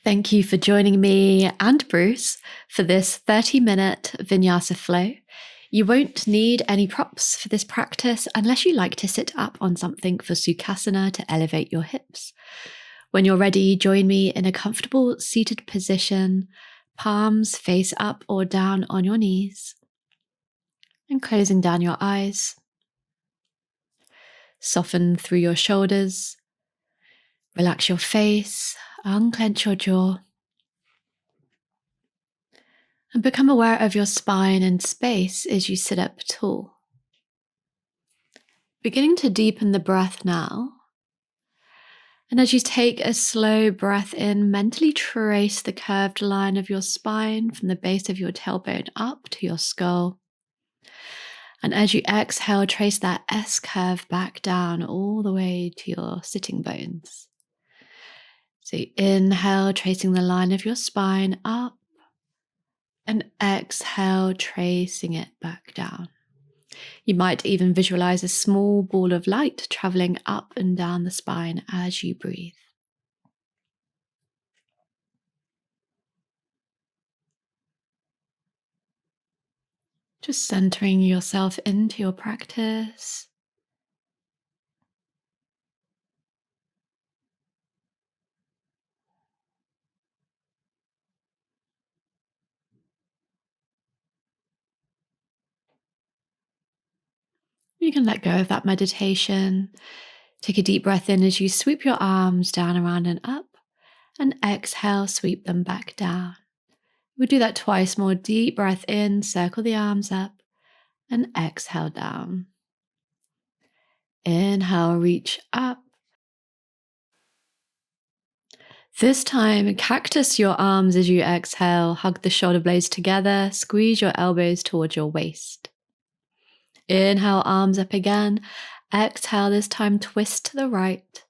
Thank you for joining me and Bruce for this 30-minute Vinyasa flow. You won't need any props for this practice unless you like to sit up on something for Sukhasana to elevate your hips. When you're ready, join me in a comfortable seated position, palms face up or down on your knees, and closing down your eyes. Soften through your shoulders, relax your face, unclench your jaw. And become aware of your spine and space as you sit up tall. Beginning to deepen the breath now. And as you take a slow breath in, mentally trace the curved line of your spine from the base of your tailbone up to your skull. And as you exhale, trace that S curve back down all the way to your sitting bones. So inhale, tracing the line of your spine up. And exhale, tracing it back down. You might even visualize a small ball of light traveling up and down the spine as you breathe. Just centering yourself into your practice. You can let go of that meditation. Take a deep breath in as you sweep your arms down, around and up, and exhale, sweep them back down. We'll do that twice more. Deep breath in, circle the arms up, and exhale down. Inhale, reach up. This time, cactus your arms as you exhale. Hug the shoulder blades together. Squeeze your elbows towards your waist. Inhale, arms up again. Exhale, this time twist to the right.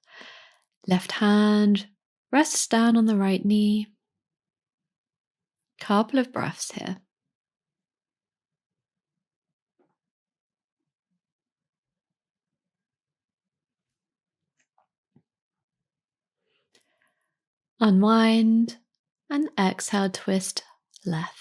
Left hand rests down on the right knee. Couple of breaths here. Unwind and exhale, twist left.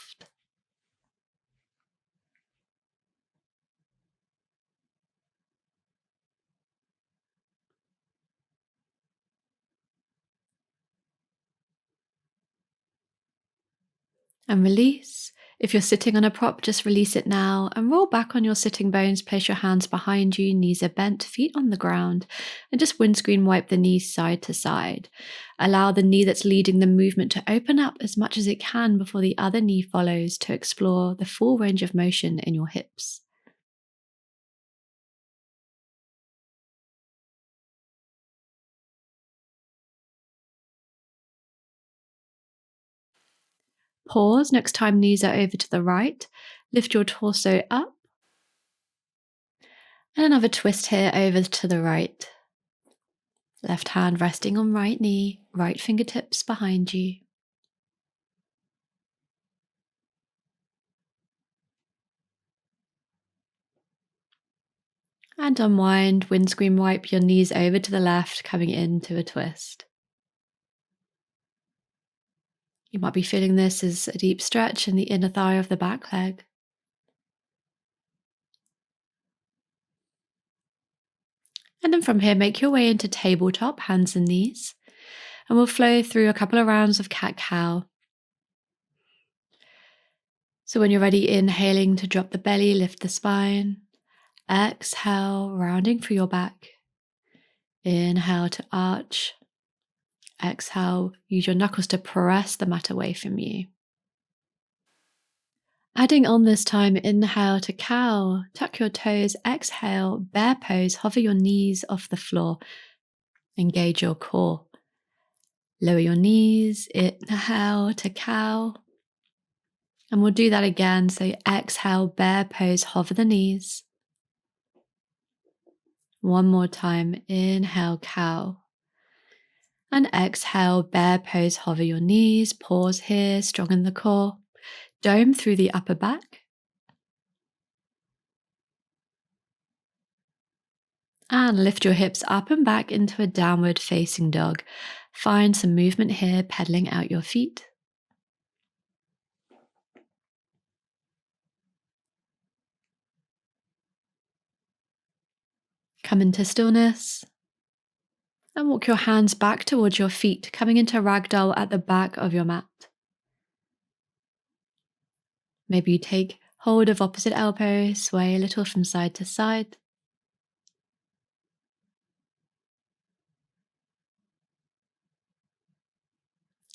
And release. If you're sitting on a prop, just release it now and roll back on your sitting bones. Place your hands behind you, knees are bent, feet on the ground, and just windscreen wipe the knees side to side. Allow the knee that's leading the movement to open up as much as it can before the other knee follows to explore the full range of motion in your hips. Pause. Next time knees are over to the right. Lift your torso up. And another twist here over to the right. Left hand resting on right knee, right fingertips behind you. And unwind, windscreen wipe your knees over to the left, coming into a twist. You might be feeling this as a deep stretch in the inner thigh of the back leg. And then from here, make your way into tabletop, hands and knees. And we'll flow through a couple of rounds of cat-cow. So when you're ready, inhaling to drop the belly, lift the spine. Exhale, rounding through your back. Inhale to arch. Exhale, use your knuckles to press the mat away from you. Adding on this time, inhale to cow, tuck your toes, exhale, bear pose, hover your knees off the floor, engage your core. Lower your knees, inhale to cow. And we'll do that again, so exhale, bear pose, hover the knees. One more time, inhale, cow. And exhale, bear pose, hover your knees, pause here, strong in the core. Dome through the upper back. And lift your hips up and back into a downward facing dog. Find some movement here, pedaling out your feet. Come into stillness and walk your hands back towards your feet, coming into ragdoll at the back of your mat. Maybe you take hold of opposite elbow, sway a little from side to side.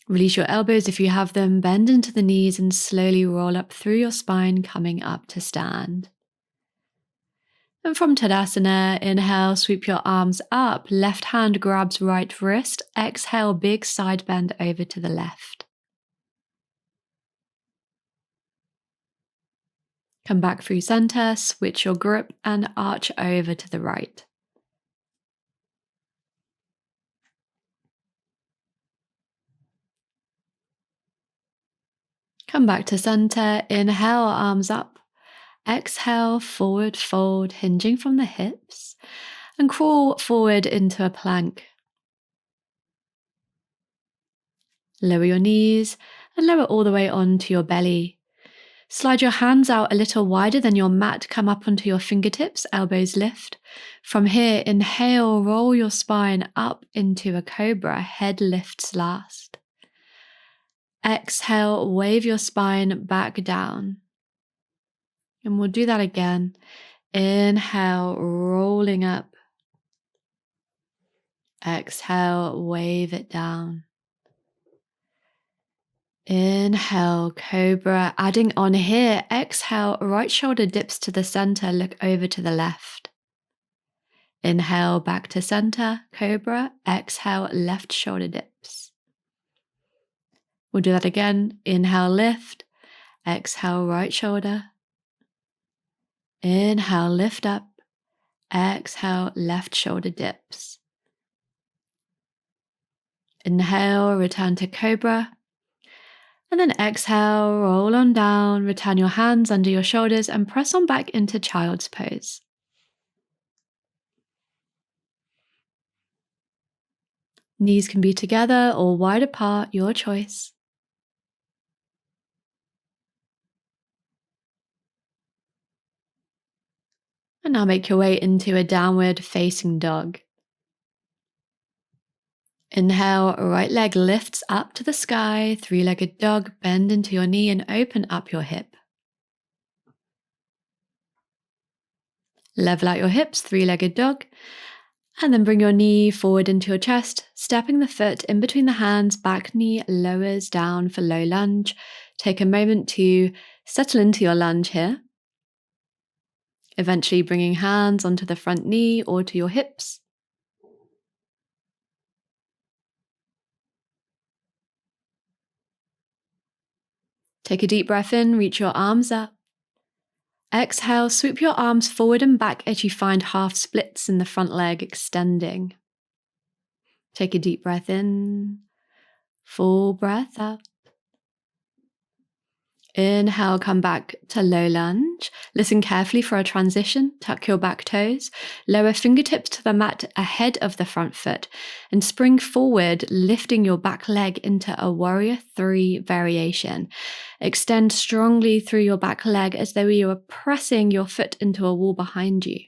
Release your elbows if you have them, bend into the knees and slowly roll up through your spine, coming up to stand. And from Tadasana, inhale, sweep your arms up, left hand grabs right wrist, exhale, big side bend over to the left. Come back through center, switch your grip and arch over to the right. Come back to center, inhale, arms up. Exhale, forward fold, hinging from the hips, and crawl forward into a plank. Lower your knees and lower all the way onto your belly. Slide your hands out a little wider than your mat, come up onto your fingertips, elbows lift. From here, inhale, roll your spine up into a cobra, head lifts last. Exhale, wave your spine back down. And we'll do that again. Inhale, rolling up. Exhale, wave it down. Inhale, cobra. Adding on here, exhale, right shoulder dips to the center, look over to the left. Inhale, back to center, cobra. Exhale, left shoulder dips. We'll do that again. Inhale, lift. Exhale, right shoulder. Inhale, lift up. Exhale, left shoulder dips. Inhale, return to cobra. And then exhale, roll on down, return your hands under your shoulders and press on back into child's pose. Knees can be together or wide apart, your choice. And now make your way into a downward facing dog. Inhale, right leg lifts up to the sky, three-legged dog, bend into your knee and open up your hip. Level out your hips, three-legged dog, and then bring your knee forward into your chest, stepping the foot in between the hands, back knee lowers down for low lunge. Take a moment to settle into your lunge here. Eventually bringing hands onto the front knee or to your hips. Take a deep breath in, reach your arms up. Exhale, sweep your arms forward and back as you find half splits in the front leg extending. Take a deep breath in, full breath out. Inhale, come back to low lunge. Listen carefully for a transition. Tuck your back toes. Lower fingertips to the mat ahead of the front foot and spring forward, lifting your back leg into a warrior 3 variation. Extend strongly through your back leg as though you were pressing your foot into a wall behind you.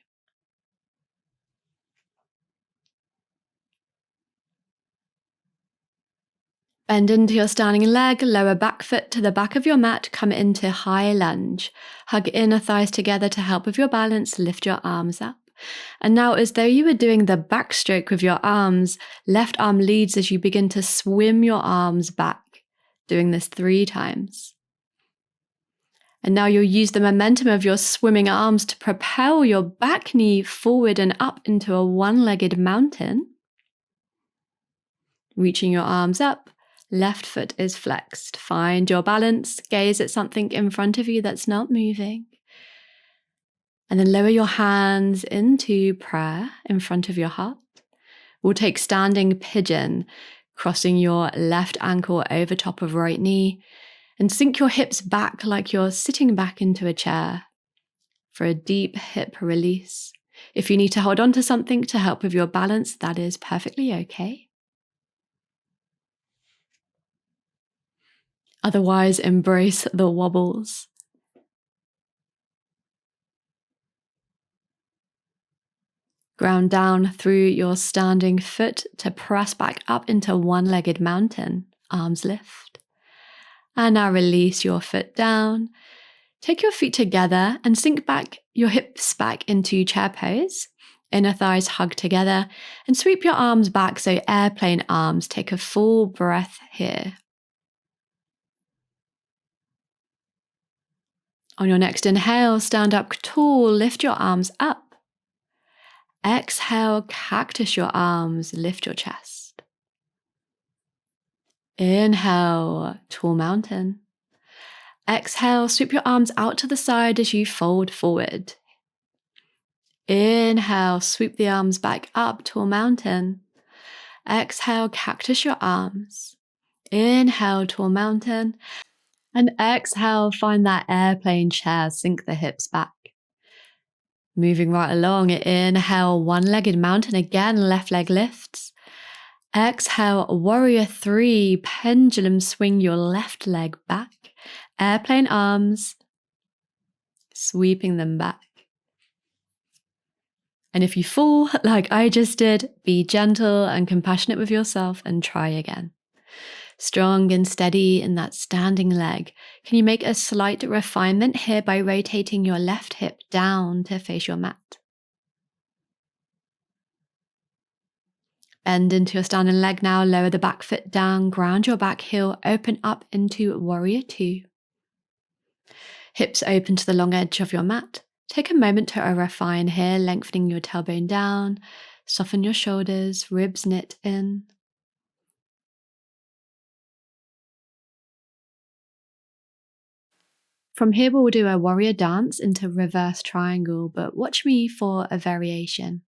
Bend into your standing leg, lower back foot to the back of your mat, come into high lunge. Hug inner thighs together to help with your balance, lift your arms up. And now, as though you were doing the backstroke with your arms, left arm leads as you begin to swim your arms back, doing this 3 times. And now you'll use the momentum of your swimming arms to propel your back knee forward and up into a one-legged mountain. Reaching your arms up. Left foot is flexed. Find your balance. Gaze at something in front of you that's not moving. And then lower your hands into prayer in front of your heart. We'll take standing pigeon, crossing your left ankle over top of right knee, and sink your hips back like you're sitting back into a chair for a deep hip release. If you need to hold on to something to help with your balance, that is perfectly okay. Otherwise, embrace the wobbles. Ground down through your standing foot to press back up into one-legged mountain. Arms lift. And now release your foot down. Take your feet together and sink back your hips back into chair pose. Inner thighs hug together and sweep your arms back, so airplane arms. Take a full breath here. On your next inhale, stand up tall, lift your arms up. Exhale, cactus your arms, lift your chest. Inhale, tall mountain. Exhale, sweep your arms out to the side as you fold forward. Inhale, sweep the arms back up, tall mountain. Exhale, cactus your arms. Inhale, tall mountain. And exhale, find that airplane chair, sink the hips back. Moving right along, inhale, one-legged mountain again, left leg lifts. Exhale, warrior three, pendulum swing your left leg back. Airplane arms, sweeping them back. And if you fall, like I just did, be gentle and compassionate with yourself and try again. Strong and steady in that standing leg. Can you make a slight refinement here by rotating your left hip down to face your mat? Bend into your standing leg now, lower the back foot down, ground your back heel, open up into warrior two. Hips open to the long edge of your mat. Take a moment to refine here, lengthening your tailbone down, soften your shoulders, ribs knit in. From here, we'll do a warrior dance into reverse triangle, but watch me for a variation.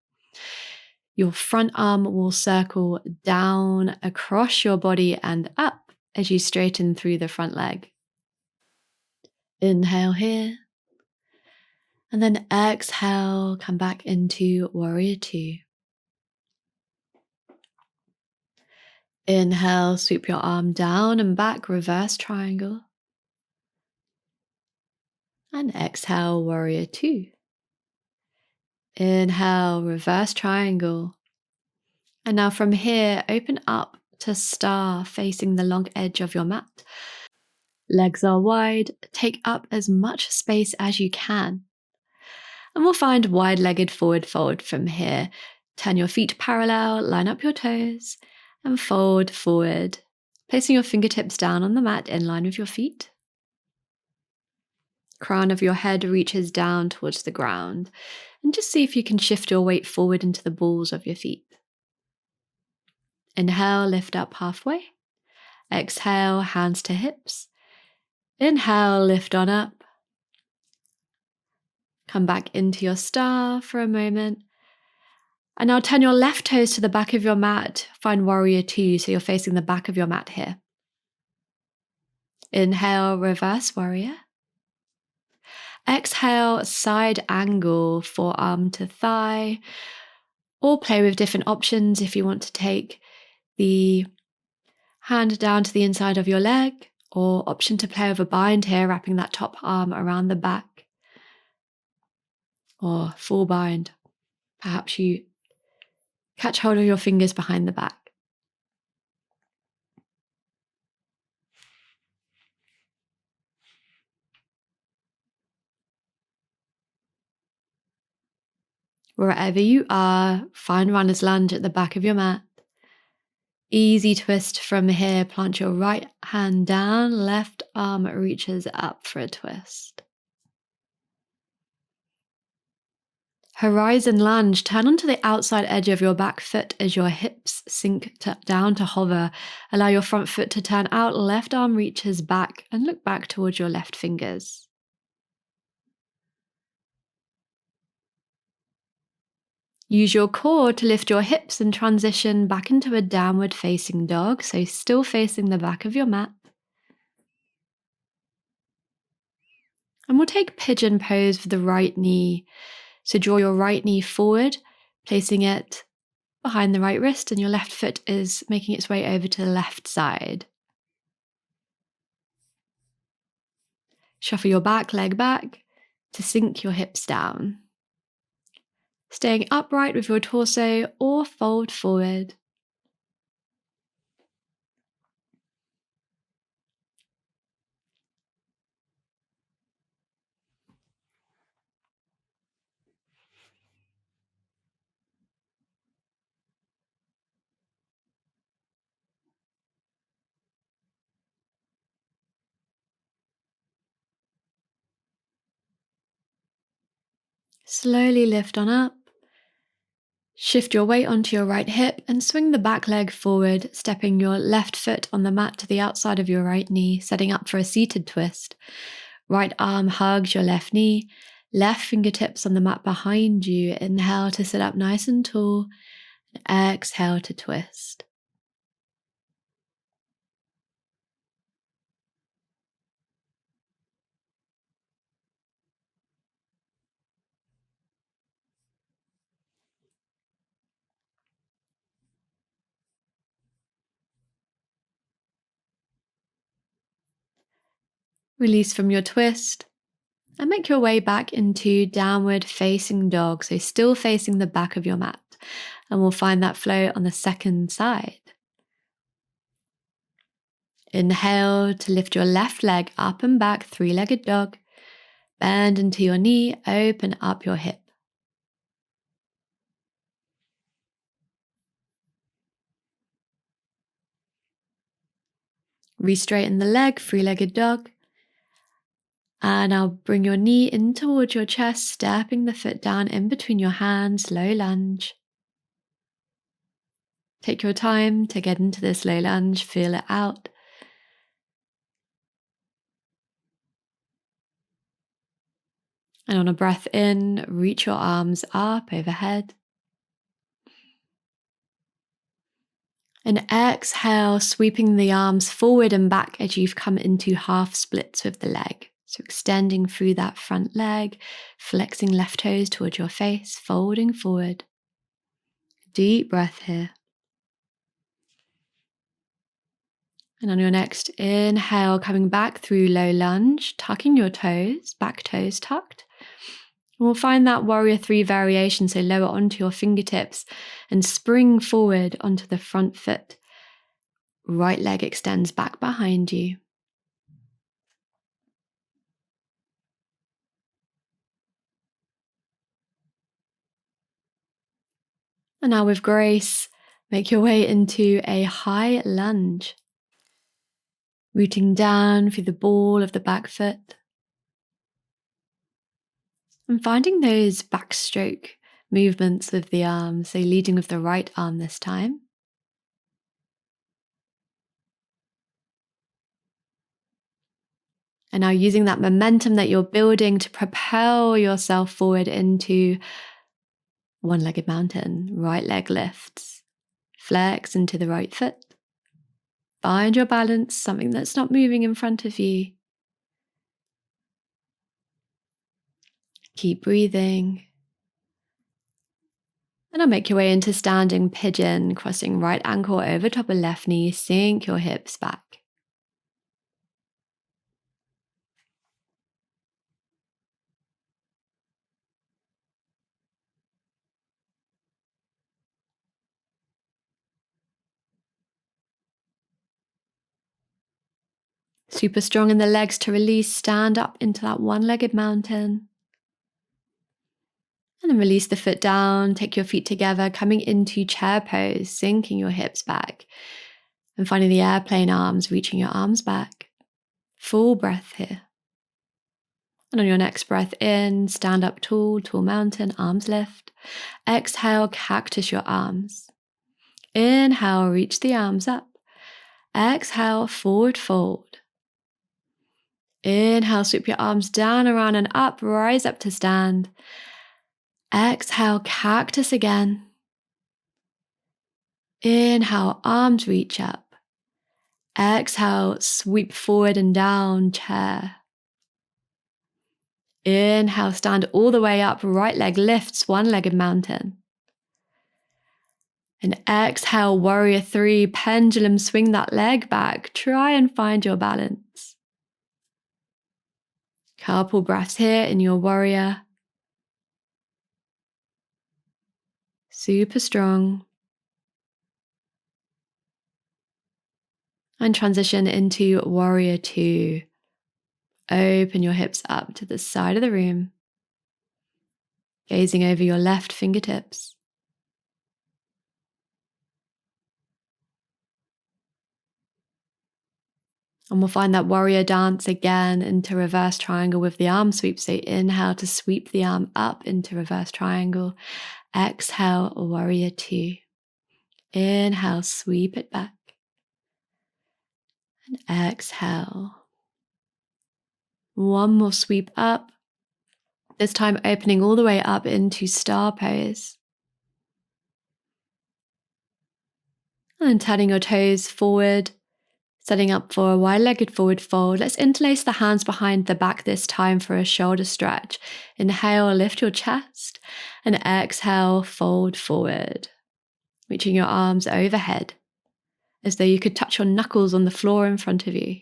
Your front arm will circle down across your body and up as you straighten through the front leg. Inhale here. And then exhale, come back into warrior two. Inhale, sweep your arm down and back, reverse triangle. And exhale, warrior two. Inhale, reverse triangle. And now from here, open up to star, facing the long edge of your mat. Legs are wide, take up as much space as you can. And we'll find wide-legged forward fold from here. Turn your feet parallel, line up your toes, and fold forward, placing your fingertips down on the mat in line with your feet. Crown of your head reaches down towards the ground, and just see if you can shift your weight forward into the balls of your feet. Inhale, lift up halfway. Exhale, hands to hips. Inhale, lift on up. Come back into your star for a moment. And now turn your left toes to the back of your mat. Find warrior two, so you're facing the back of your mat here. Inhale, reverse warrior. Exhale, side angle, forearm to thigh. Or play with different options if you want to take the hand down to the inside of your leg, or option to play with a bind here, wrapping that top arm around the back. Or full bind. Perhaps you catch hold of your fingers behind the back. Wherever you are, find runner's lunge at the back of your mat. Easy twist from here. Plant your right hand down, left arm reaches up for a twist. Horizon lunge. Turn onto the outside edge of your back foot as your hips sink down to hover. Allow your front foot to turn out, left arm reaches back, and look back towards your left fingers. Use your core to lift your hips and transition back into a downward facing dog, so still facing the back of your mat. And we'll take pigeon pose for the right knee. So draw your right knee forward, placing it behind the right wrist, and your left foot is making its way over to the left side. Shuffle your back leg back to sink your hips down. Staying upright with your torso or fold forward. Slowly lift on up. Shift your weight onto your right hip and swing the back leg forward, stepping your left foot on the mat to the outside of your right knee, setting up for a seated twist. Right arm hugs your left knee, left fingertips on the mat behind you. Inhale to sit up nice and tall, and exhale to twist. Release from your twist and make your way back into downward facing dog, so still facing the back of your mat. And we'll find that flow on the second side. Inhale to lift your left leg up and back, three-legged dog. Bend into your knee, open up your hip. Re-straighten the leg, three-legged dog. And now bring your knee in towards your chest, stepping the foot down in between your hands, low lunge. Take your time to get into this low lunge, feel it out. And on a breath in, reach your arms up overhead. And exhale, sweeping the arms forward and back as you've come into half splits with the leg. So extending through that front leg, flexing left toes towards your face, folding forward. Deep breath here. And on your next inhale, coming back through low lunge, tucking your toes, back toes tucked. And we'll find that warrior three variation, so lower onto your fingertips and spring forward onto the front foot. Right leg extends back behind you. And now with grace, make your way into a high lunge. Rooting down through the ball of the back foot. And finding those backstroke movements with the arms, so leading with the right arm this time. And now using that momentum that you're building to propel yourself forward into one-legged mountain. Right leg lifts. Flex into the right foot. Find your balance, something that's not moving in front of you. Keep breathing. And now make your way into standing pigeon, crossing right ankle over top of left knee, sink your hips back. Super strong in the legs to release, stand up into that one-legged mountain. And then release the foot down, take your feet together, coming into chair pose, sinking your hips back. And finding the airplane arms, reaching your arms back. Full breath here. And on your next breath in, stand up tall, tall mountain, arms lift. Exhale, cactus your arms. Inhale, reach the arms up. Exhale, forward fold. Inhale, sweep your arms down, around and up, rise up to stand. Exhale, cactus again. Inhale, arms reach up. Exhale, sweep forward and down, chair. Inhale, stand all the way up, right leg lifts, one-legged mountain. And exhale, warrior three, pendulum, swing that leg back. Try and find your balance. Couple breaths here in your warrior. Super strong. And transition into warrior 2. Open your hips up to the side of the room, gazing over your left fingertips. And we'll find that warrior dance again into reverse triangle with the arm sweep. So inhale to sweep the arm up into reverse triangle. Exhale, warrior 2. Inhale, sweep it back. And exhale. One more sweep up. This time opening all the way up into star pose. And then turning your toes forward, setting up for a wide-legged forward fold. Let's interlace the hands behind the back this time for a shoulder stretch. Inhale, lift your chest, and exhale, fold forward, reaching your arms overhead as though you could touch your knuckles on the floor in front of you.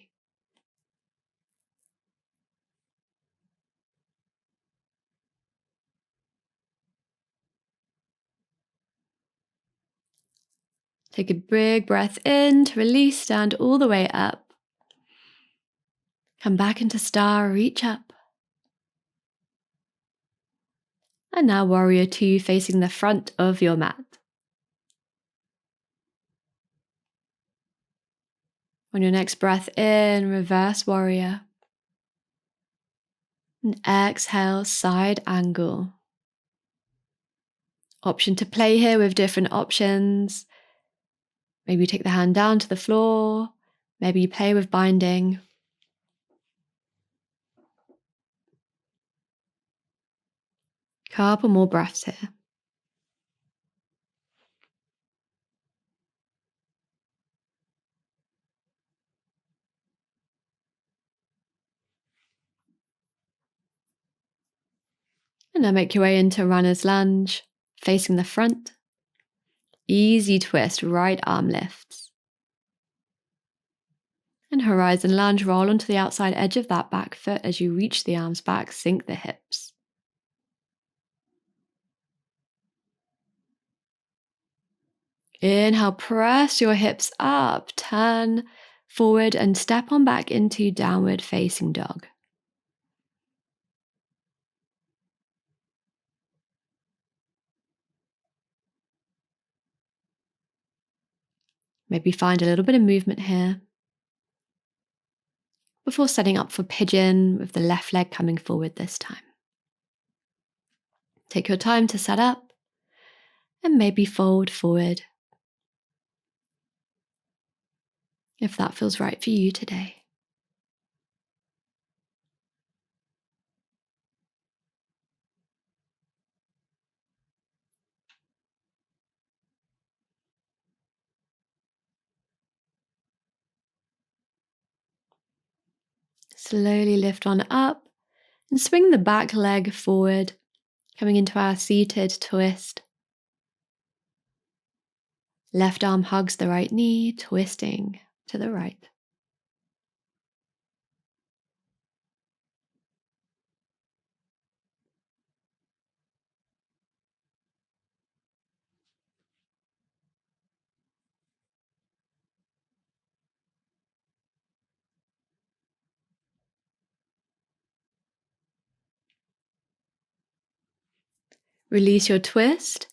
Take a big breath in to release, stand all the way up. Come back into star, reach up. And now warrior 2 facing the front of your mat. On your next breath in, reverse warrior. And exhale, side angle. Option to play here with different options. Maybe you take the hand down to the floor. Maybe you play with binding. Couple more breaths here. And now make your way into runner's lunge, facing the front. Easy twist, right arm lifts. And horizon lunge, roll onto the outside edge of that back foot as you reach the arms back, sink the hips. Inhale, press your hips up, turn forward and step on back into downward facing dog. Maybe find a little bit of movement here before setting up for pigeon with the left leg coming forward this time. Take your time to set up and maybe fold forward if that feels right for you today. Slowly lift on up and swing the back leg forward, coming into our seated twist. Left arm hugs the right knee, twisting to the right. Release your twist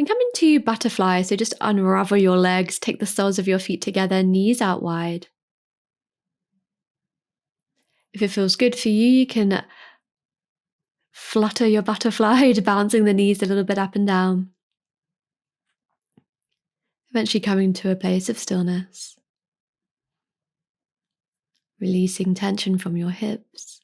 and come into butterfly. So just unravel your legs, take the soles of your feet together, knees out wide. If it feels good for you, you can flutter your butterfly, bouncing the knees a little bit up and down. Eventually coming to a place of stillness. Releasing tension from your hips.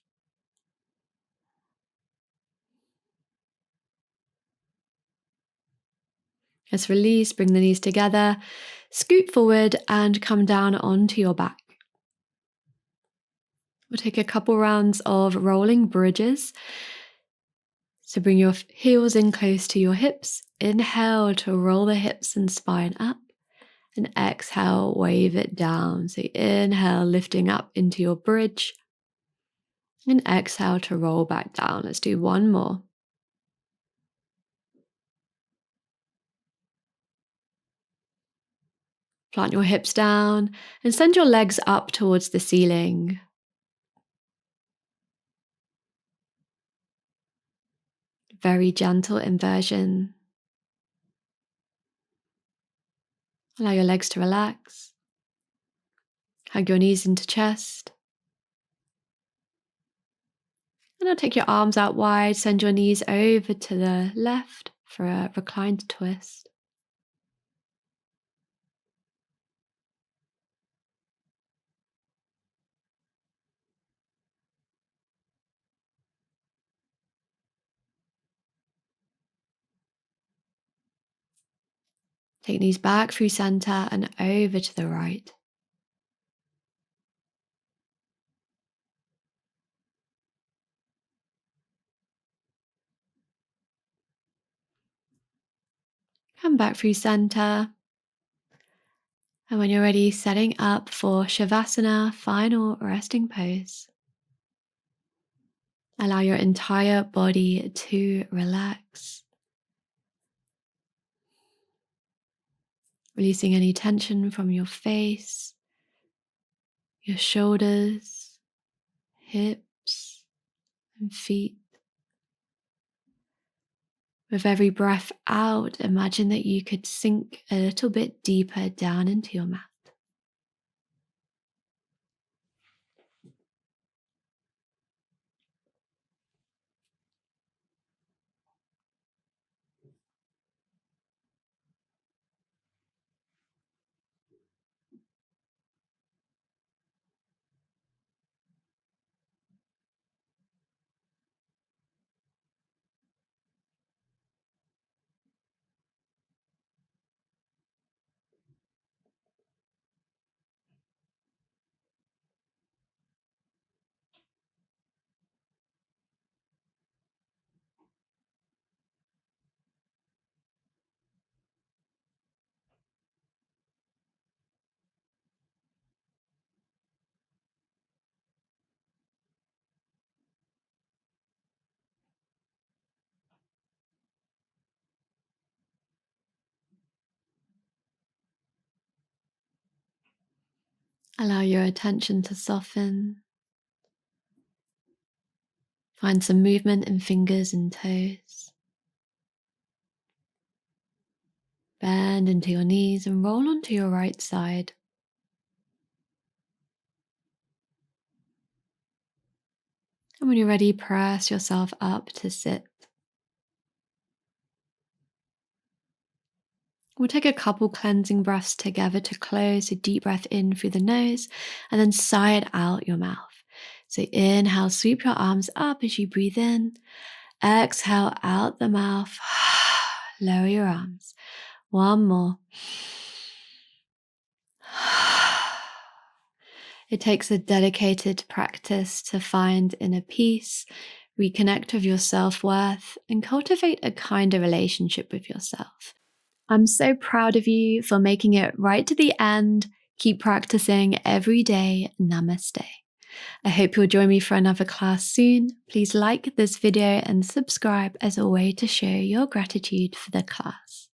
Let's release, bring the knees together, scoot forward and come down onto your back. We'll take a couple rounds of rolling bridges. So bring your heels in close to your hips. Inhale to roll the hips and spine up. And exhale, wave it down. So inhale, lifting up into your bridge. And exhale to roll back down. Let's do one more. Plant your hips down and send your legs up towards the ceiling. Very gentle inversion. Allow your legs to relax. Hug your knees into chest. And now take your arms out wide, send your knees over to the left for a reclined twist. Take knees back through center and over to the right. Come back through center. And when you're ready, setting up for Shavasana, final resting pose. Allow your entire body to relax, releasing any tension from your face, your shoulders, hips, and feet. With every breath out, imagine that you could sink a little bit deeper down into your mat. Allow your attention to soften. Find some movement in fingers and toes. Bend into your knees and roll onto your right side. And when you're ready, press yourself up to sit. We'll take a couple cleansing breaths together to close. A deep breath in through the nose and then sigh it out your mouth. So inhale, sweep your arms up as you breathe in. Exhale out the mouth. Lower your arms. One more. It takes a dedicated practice to find inner peace, reconnect with your self-worth, and cultivate a kinder relationship with yourself. I'm so proud of you for making it right to the end. Keep practicing every day. Namaste. I hope you'll join me for another class soon. Please like this video and subscribe as a way to show your gratitude for the class.